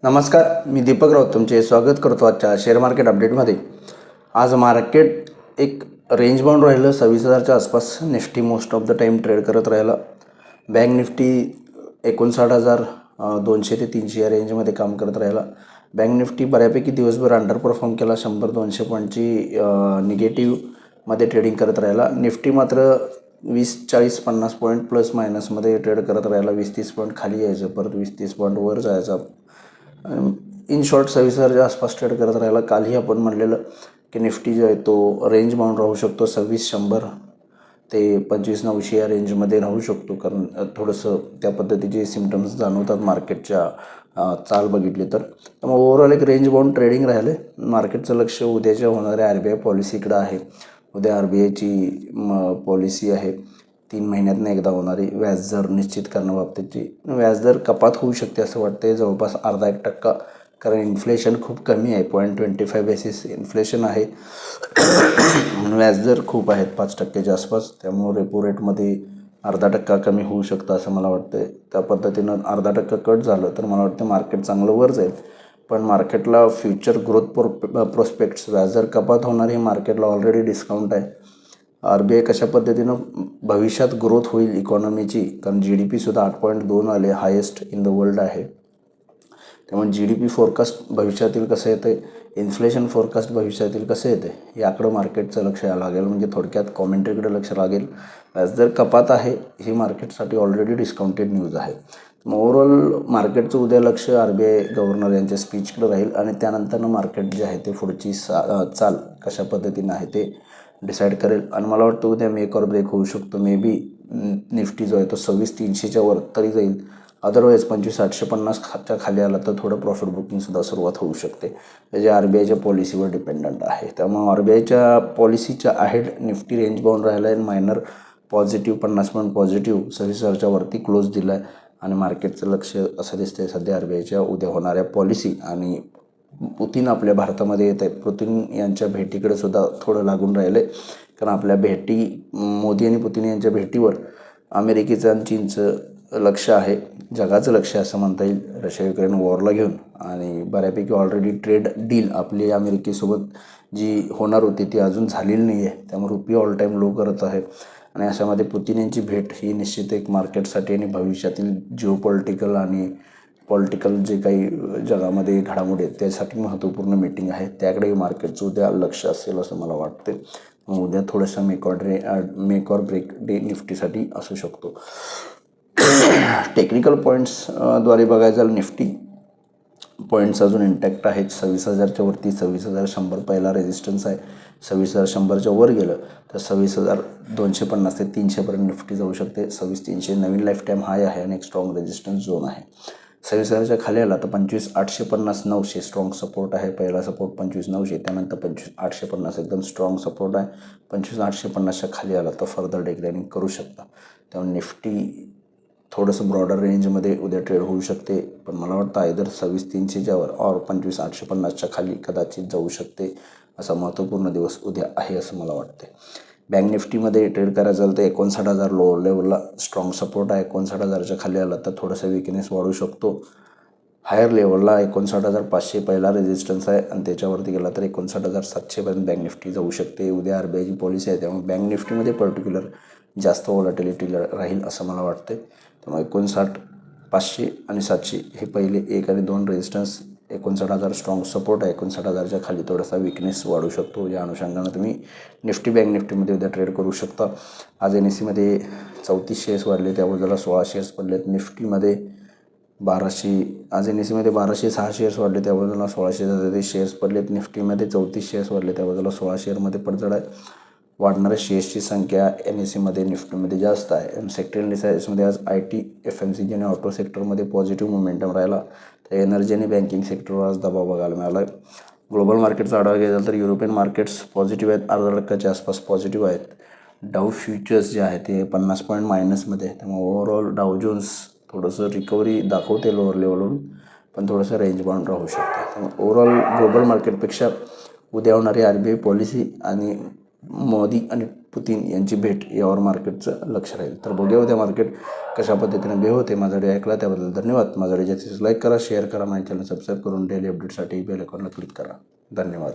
नमस्कार, मी दीपक राऊत तुमचे स्वागत करतो आजच्या शेअर मार्केट अपडेटमध्ये. आज मार्केट एक रेंज बाउंड राहिलं 26,000च्या आसपास. Nifty most of the time trade करत राहिला. बँक निफ्टी 59,200 ते 300 या रेंजमध्ये काम करत राहिला. बँक निफ्टी बऱ्यापैकी दिवसभर अंडर परफॉर्म केला. 100-200 पॉईंटची निगेटिव्हमध्ये ट्रेडिंग करत राहिला. निफ्टी मात्र 20-40-50 पॉईंट प्लस मायनसमध्ये ट्रेड करत राहिला. 20-30 पॉईंट खाली यायचं, परत 20-30 पॉईंट वर जायचा. इन शॉर्ट 26,000च्या आसपास ट्रेड करत राहिला. कालही आपण म्हणलेलं की निफ्टी जो आहे तो रेंज बाउंड राहू शकतो. 26,100 ते 25,900 या रेंजमध्ये राहू शकतो, कारण थोडंसं त्या पद्धतीचे सिम्टम्स जाणवतात मार्केटच्या चाल बघितली तर. त्यामुळे ओव्हरऑल एक रेंज बाउंड ट्रेडिंग राहिलं. मार्केटचं लक्ष उद्याच्या होणाऱ्या RBI पॉलिसीकडं आहे. उद्या RBIची पॉलिसी आहे 3 महिन्यातनं एकदा होणारी व्याजदर निश्चित करण्याबाबतीची. व्याजदर कपात होऊ शकते असं वाटते, जवळपास 0.5%, कारण इन्फ्लेशन खूप कमी आहे. 0.25 बेसिस इन्फ्लेशन आहे. व्याजदर खूप आहेत 5%च्या आसपास. त्यामुळे रेपो रेटमध्ये 0.5% कमी होऊ शकतं असं मला वाटतं. त्या पद्धतीनं 0.5% कट झालं तर मला वाटतं मार्केट चांगलं वर जाईल. पण मार्केटला फ्युचर ग्रोथ प्रोस्पेक्ट्स, व्याजदर कपात होणार हे मार्केटला ऑलरेडी डिस्काउंट आहे. RBI कशा पद्धतीनं भविष्यात ग्रोथ होईल इकॉनॉमीची, कारण GDP सुद्धा 8.2 आले, हायेस्ट इन द वर्ल्ड आहे. त्यामुळे GDP फोरकास्ट भविष्यातील कसं येतं, इन्फ्लेशन फोरकास्ट भविष्यातील कसं येतं याकडं मार्केटचं लक्ष यावं लागेल. म्हणजे थोडक्यात कॉमेंट्रीकडे लक्ष लागेल. व्याजदर कपात आहे ही मार्केटसाठी ऑलरेडी डिस्काउंटेड न्यूज आहे. मग ओव्हरऑल मार्केटचं उद्या लक्ष RBI गव्हर्नर यांच्या स्पीचकडे राहील आणि त्यानंतरनं मार्केट जे आहे ते पुढची चाल कशा पद्धतीनं आहे ते डिसाईड करेल. आणि मला वाटतं उद्या मेक और ब्रेक होऊ शकतो. मे बी निफ्टी जो आहे तो 26,300च्या वर तरी जाईल. अदरवाईज 25,850च्या खाली आला तर थोडं प्रॉफिट बुकिंगसुद्धा सुरुवात होऊ शकते. जे RBIच्या पॉलिसीवर डिपेंडंट आहे. त्यामुळे RBIच्या पॉलिसीच्या अहेड निफ्टी रेंज बाउंड राहिला आहे. मायनर पॉझिटिव्ह 50 पॉईंट पॉझिटिव्ह 26,000च्या वरती क्लोज दिला आहे. आणि मार्केटचं लक्ष असं दिसतंय सध्या RBIच्या उद्या होणाऱ्या पॉलिसी आणि पुतीन आपल्या भारतामध्ये येत आहेत. पुतीन यांच्या भेटीकडे सुद्धा थोडं लागून राहिलं आहे, कारण आपल्या मोदी आणि पुतीन यांच्या भेटीवर अमेरिकेचं आणि चीनचं लक्ष आहे, जगाचं लक्ष असं म्हणता येईल, रशिया युक्रेन वॉरला घेऊन. आणि बऱ्यापैकी ऑलरेडी ट्रेड डील आपली अमेरिकेसोबत जी होणार होती ती अजून झालेली नाही आहे. त्यामुळे रुपये ऑल टाईम लो करत आहे. आणि अशामध्ये पुतीन यांची भेट ही निश्चित एक मार्केटसाठी आणि भविष्यातील जिओपॉलिटिकल आणि पॉलिटिकल जे काही जगामध्ये घडामोडी आहेत त्यासाठी महत्त्वपूर्ण मीटिंग आहे. त्याकडे मार्केटचं उद्या लक्ष असेल असं मला वाटते. उद्या थोडंसं मेक और ब्रेक डे निफ्टीसाठी असू शकतो. टेक्निकल पॉईंट्सद्वारे बघायचं झालं निफ्टी पॉईंट्स अजून इंटॅक्ट आहेत. 26,000च्या वरती 26,100 पहिला रेजिस्टन्स आहे. 26,100च्या वर गेलं तर 26,250 ते 300पर्यंत निफ्टी जाऊ शकते. 26,300 नवीन लाईफ टाईम हाय आहे आणि एक स्ट्रॉंग रेजिस्टन्स झोन आहे. 26,000च्या खाली आला तर 25,850-900 स्ट्रॉंग सपोर्ट आहे. पहिला सपोर्ट 25,900, त्यानंतर 25,850 एकदम स्ट्रॉंग सपोर्ट आहे. 25,850च्या खाली आला तर फर्दर डिक्लाइनिंग करू शकता. त्यामुळे निफ्टी थोडंसं ब्रॉडर रेंजमध्ये उद्या ट्रेड होऊ शकते. पण मला वाटतं आयदर 26,300च्या वर और 25,850च्या खाली कदाचित जाऊ शकते. असा महत्त्वपूर्ण दिवस उद्या आहे असं मला वाटते. बँक निफ्टीमध्ये ट्रेड करायचं झालं तर 59,000 लो लेवलला स्ट्रॉंग सपोर्ट आहे. 59,000च्या खाली आला तर थोडंसं विकनेस वाढू शकतो. हायर लेवलला 59,500 पहिला रेजिस्टन्स आहे आणि त्याच्यावरती गेला तर 59,700पर्यंत बँक निफ्टी जाऊ शकते. उद्या RBIची पॉलिसी आहे, त्यामुळे बँक निफ्टीमध्ये पर्टिक्युलर जास्त व्हॉलॅटिलिटी राहील असं मला वाटते. त्यामुळे 59,500 आणि 700 हे पहिले 1 आणि 2 रेजिस्टन्स. 59,000 स्ट्रॉंग सपोर्ट आहे. 59,000च्या खाली थोडासा विकनेस वाढू शकतो. या अनुषंगानं तुम्ही निफ्टी बँक निफ्टीमध्ये उद्या ट्रेड करू शकता. आज NSEमध्ये 34 शेअर्स वाढले, त्या बाजूला 16 शेअर्स पडलेत. निफ्टीमध्ये 1200, आज NSEमध्ये 1206 शेअर्स वाढले, त्या बाजूला 1600 शेअर्स पडलेत. निफ्टीमध्ये 34 शेअर्स वाढले, त्या बाजूला 16 शेअरमध्ये पडझड आहे. वाढणाऱ्या शेअर्सची संख्या NSEमध्ये निफ्टीमध्ये जास्त आहे. सेक्टर इंडिसेसमध्ये आज IT, FMCG आणि ऑटो सेक्टरमध्ये पॉझिटिव्ह मोमेंटम राहिला. तर एनर्जी आणि बँकिंग सेक्टरवर आज दबाव बघायला मिळाला. ग्लोबल मार्केटचा आढावा घ्यायचा तर युरोपियन मार्केट्स पॉझिटिव्ह आहेत, 0.5%च्या आसपास पॉझिटिव्ह आहेत. डाऊ फ्युचर्स जे आहे ते 50 पॉईंट मायनसमध्ये आहे. त्यामुळे ओव्हरऑल डाऊ जोन्स थोडंसं रिकव्हरी दाखवते लोअर लेवलवरून, पण थोडंसं रेंज बाउंड राहू शकते. त्यामुळे ओव्हरऑल ग्लोबल मार्केटपेक्षा उद्या होणारी RBI पॉलिसी आणि मोदी आणि पुतीन यांची भेट यावर मार्केटचं लक्ष राहील. तर बघूया उद्या मार्केट कशा पद्धतीने बिहेव होते. माझा व्हिडिओ ऐकला त्याबद्दल धन्यवाद. माझा व्हिडिओ जास्तीत लाईक करा, शेअर करा, माझ्या चॅनल सबस्क्राईब करून डेली अपडेटसाठी बेल आयकॉनला क्लिक करा. धन्यवाद.